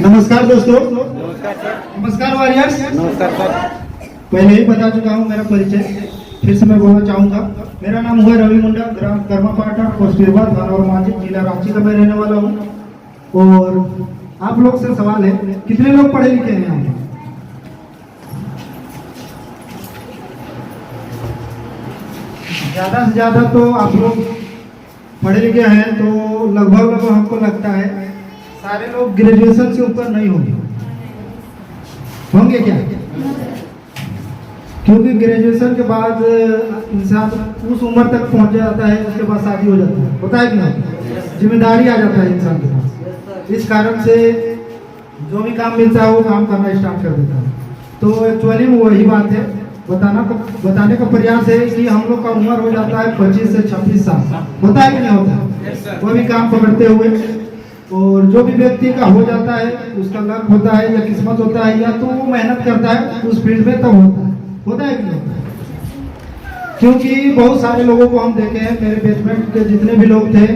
नमस्कार दोस्तों। नमस्कार सर। नमस्कार वॉरियर्स। नमस्कार सर। पहले ही बता चुका हूँ मेरा परिचय, फिर से मैं बोलना चाहूँगा। मेरा नाम हुआ रवि मुंडा, ग्राम कर्मापाटा, कस्तूरबा, थाना और मांझी, जिला रांची का मैं रहने वाला हूँ। और आप लोग से सवाल है, कितने लोग पढ़े लिखे हैं यहाँ? ज़्यादा से ज़्यादा तो आप लोग पढ़े लिखे हैं, तो लगभग हमको लगता है सारे लोग ग्रेजुएशन से ऊपर नहीं होंगे क्या? क्योंकि ग्रेजुएशन के बाद इंसान उस उम्र तक पहुंच जाता है, उसके बाद शादी हो जाती है, होता है कि नहीं? जिम्मेदारी आ जाता है इंसान के पास। इस कारण से जो भी काम मिलता है वो काम करना स्टार्ट कर देता है। तो एक्चुअली में वही बात है, बताने का प्रयास है कि हम लोग का उम्र हो जाता है 25 से 26 साल, होता है कि नहीं होता? वो भी काम पकड़ते हुए। और जो भी व्यक्ति का हो जाता है, उसका लक होता है या किस्मत होता है, या तो वो मेहनत करता है उस फील्ड में, तब होता है कि नहीं होता? क्योंकि बहुत सारे लोगों को हम देखे हैं, मेरे बेसमेंट के जितने भी लोग थे,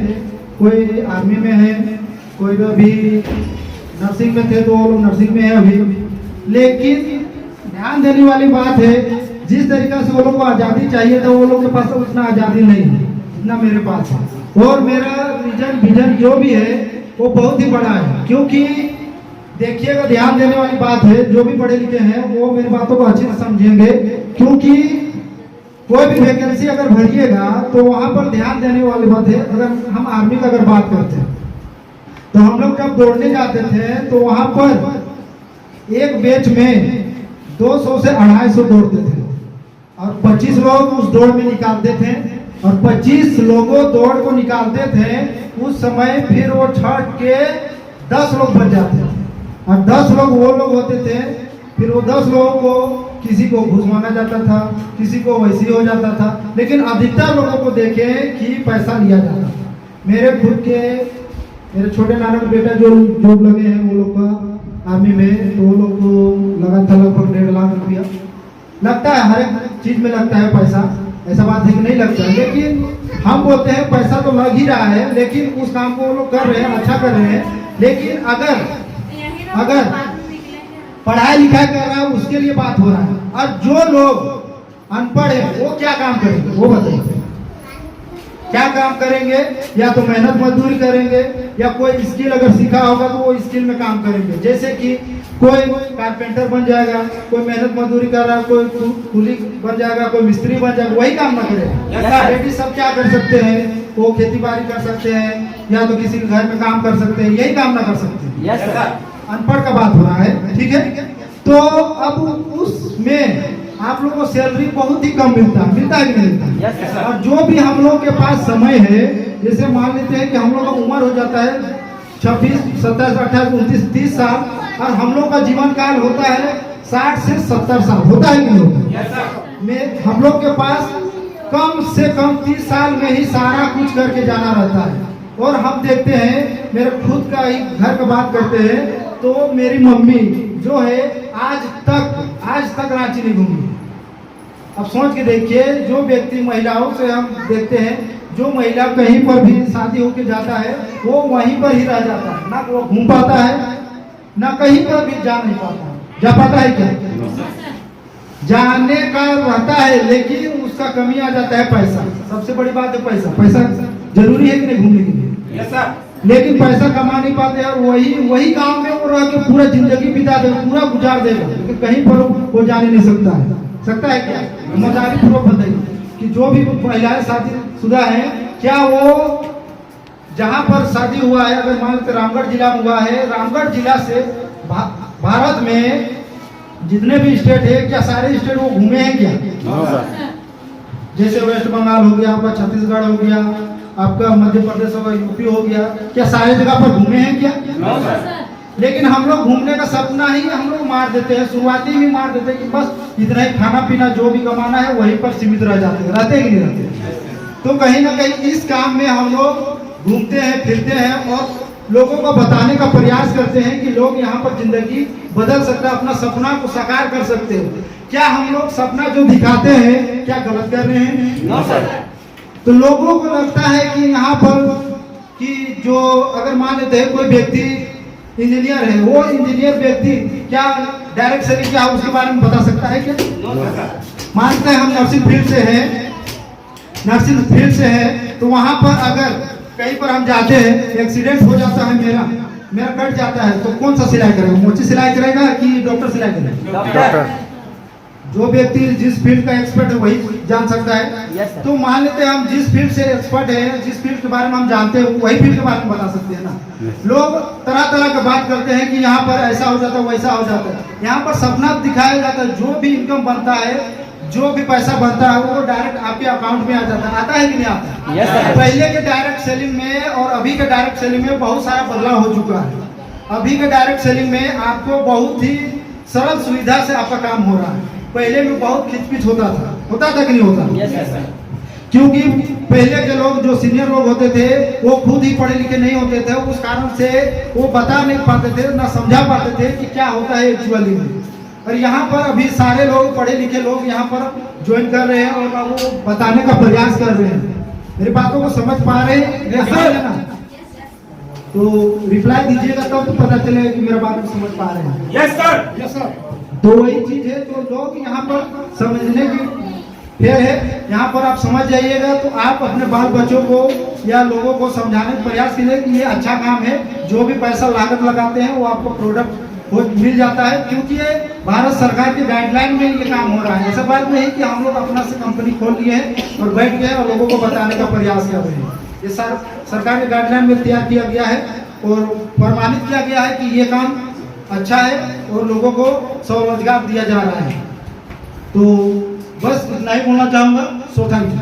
कोई आर्मी में है, कोई अभी नर्सिंग में थे तो वो लोग नर्सिंग में है अभी। लेकिन ध्यान देने वाली बात है, जिस तरीका से वो लोग को आज़ादी चाहिए था, वो लोग के पास उतना आज़ादी नहीं है जितना मेरे पास है। और मेरा विजन जो भी है वो बहुत ही बड़ा है। क्योंकि देखिएगा, ध्यान देने वाली बात है, जो भी पढ़े लिखे हैं वो मेरी बातों को अच्छे से समझेंगे। क्योंकि कोई भी वैकेंसी अगर भरिएगा तो वहां पर ध्यान देने वाली बात है। अगर हम आर्मी का अगर बात करते हैं तो हम लोग जब दौड़ने जाते थे तो वहां पर एक बैच में 200 से 250 दौड़ते थे और 25 लोग उस दौड़ में निकालते थे। और 25 लोगों दौड़ को निकालते थे उस समय, फिर वो छठ के 10 लोग बच जाते थे। और 10 लोग वो लोग होते थे, फिर वो 10 लोगों को किसी को घूस मांगा जाता था, किसी को वैसे हो जाता था। लेकिन अधिकतर लोगों को देखें कि पैसा लिया जाता था। मेरे छोटे नाना का बेटा जो जॉब लगे हैं वो लोग का आर्मी में, तो वो लोग को लगा था लगभग 1.5 लाख रुपया लगता है। हर एक चीज में लगता है पैसा, ऐसा बात है कि नहीं लगता है। लेकिन हम बोलते हैं पैसा तो लग ही रहा है, लेकिन उस काम को वो लोग कर रहे हैं, अच्छा कर रहे हैं। लेकिन अगर पढ़ाई लिखाई कर रहा है उसके लिए बात हो रहा है। और जो लोग अनपढ़ है वो क्या काम करेंगे, वो बताइए क्या काम करेंगे? या तो मेहनत मजदूरी करेंगे, या कोई स्किल अगर सीखा होगा तो वो स्किल में काम करेंगे। जैसे कि कोई कारपेंटर बन जाएगा, कोई मेहनत मजदूरी कर रहा है, कोई कुली बन जाएगा, कोई मिस्त्री बन जाएगा, वही काम ना करेगा। लेडीज सब क्या कर सकते हैं? वो खेती बाड़ी कर सकते हैं, या तो किसी घर में काम कर सकते हैं, यही काम ना कर सकते हैं। अनपढ़ का बात हो रहा है, ठीक है? तो अब उसमें आप लोगों को सैलरी बहुत ही कम मिलता है कि नहीं मिलता? और जो भी हम लोग के पास समय है, जैसे मान लेते हैं कि हम लोग का उम्र हो जाता है 26, 27, 28, 29, 30 साल, और हम लोग का जीवन काल होता है 60 से 70 साल, होता है कि नहीं होता? हम लोग के पास कम से कम 30 साल में ही सारा कुछ करके जाना रहता है। और हम देखते हैं, मेरे खुद का ही घर का बात करते हैं, तो मेरी मम्मी जो है आज तक रांची नहीं घूमी। अब सोच के देखिए, जो व्यक्ति महिलाओं से हम देखते हैं, जो महिला कहीं पर भी शादी होके जाता है वो वहीं पर ही रह जाता है, ना वो घूम पाता है, ना कहीं पर भी जा नहीं पाता है। जा पाता है क्या? जाने का रहता है, लेकिन उसका कमी आ जाता है पैसा। सबसे बड़ी बात है पैसा जरूरी है कि नहीं घूमने के लिए? लेकिन पैसा कमा नहीं पाते और वही गांव में वो रह के पूरा जिंदगी बिता देगा, पूरा गुजार देगा, लेकिन कहीं पर वो जाने नहीं सकता है क्या? मजाक पूर्वक बताइए कि जो भी महिलाएं शादीशुदा हैं, क्या वो जहां पर शादी हुआ है, अगर मान लो रामगढ़ जिला में हुआ है, रामगढ़ जिला से भारत में जितने भी स्टेट है, क्या सारे स्टेट वो घूमे हैं क्या? जैसे वेस्ट बंगाल हो गया, आपका छत्तीसगढ़ हो गया, आपका मध्य प्रदेश होगा, यूपी हो गया, क्या सारे जगह पर घूमे हैं क्या? लेकिन हम लोग घूमने का सपना ही हम लोग मार देते हैं, शुरुआती ही मार देते हैं कि बस इतना ही खाना पीना जो भी कमाना है वहीं पर सीमित रह जाते हैं। रहते कि नहीं रहते? तो कहीं ना कहीं इस काम में हम लोग घूमते हैं, फिरते हैं और लोगों को बताने का प्रयास करते हैं कि लोग यहाँ पर जिंदगी बदल सकता है, अपना सपना को साकार कर सकते हो। क्या हम लोग सपना जो दिखाते हैं क्या गलत कर रहे हैं? तो लोगों को लगता है कि यहाँ पर कि जो अगर मान लेते हैं कोई व्यक्ति इंजीनियर है, वो इंजीनियर व्यक्ति क्या डायरेक्ट सेलिंग क्या है उसके बारे में बता सकता है क्या? मानते हैं हम नर्सिंग फील्ड से हैं, नर्सिंग फील्ड से है, तो वहां पर अगर कहीं पर हम जाते हैं, एक्सीडेंट हो जाता है, मेरा कट जाता है, तो कौन सा सिलाई करेगा? मोची सिलाई करेगा कि डॉक्टर सिलाई करेगा? डॉक्टर। जो व्यक्ति जिस फील्ड का एक्सपर्ट है वही जान सकता है। तो मान लेते हैं हम जिस फील्ड से एक्सपर्ट है, जिस फील्ड के बारे में हम जानते हैं, वही फील्ड के बारे में बता सकते हैं ना। लोग तरह तरह की बात करते हैं कि यहाँ पर ऐसा हो जाता है, वैसा हो जाता है। यहाँ पर सपना दिखाया जाता है, जो भी इनकम बनता है, जो भी पैसा बनता है, वो डायरेक्ट आपके अकाउंट में आ जाता है। आता है कि नहीं आता? पहले के डायरेक्ट सेलिंग में और अभी के डायरेक्ट सेलिंग में बहुत सारा बदलाव हो चुका है। अभी के डायरेक्ट सेलिंग में आपको बहुत ही सरल सुविधा से आपका काम हो रहा है। पहले में बहुत खिचपिच होता था कि नहीं होता? क्योंकि पहले के लोग जो सीनियर लोग होते थे वो खुद ही पढ़े लिखे नहीं होते थे, उस कारण से वो बता नहीं पाते थे, ना समझा पाते थे कि क्या होता है एक्चुअली में। और यहाँ पर अभी सारे लोग पढ़े लिखे लोग यहाँ पर ज्वाइन कर रहे हैं और वो बताने का प्रयास कर रहे हैं। मेरी बातों को समझ पा रहे हैं ना? तो रिप्लाई दीजिएगा तब तो पता चलेगा कि मेरा बात को समझ पा रहे हैं। Yes sir. Yes sir. तो वही चीज है, तो लोग यहाँ पर समझने की फेर है, यहाँ पर आप समझ जाइएगा तो आप अपने बाल बच्चों को या लोगों को समझाने का प्रयास कीजिए कि ये अच्छा काम है। जो भी पैसा लागत लगाते हैं वो आपको प्रोडक्ट मिल जाता है, क्योंकि ये भारत सरकार के गाइडलाइन में ये काम हो रहा है। ऐसा बात नहीं है कि हम लोग अपना से कंपनी खोल लिए हैं और बैठ गए और लोगों को बताने का प्रयास कर रहे हैं। ये सरकार के गाइडलाइन में तैयार किया गया है और प्रमाणित किया गया है कि ये काम अच्छा है और लोगों को स्वरोजगार दिया जा रहा है। तो बस इतना ही बोलना चाहूँगा। So thank you.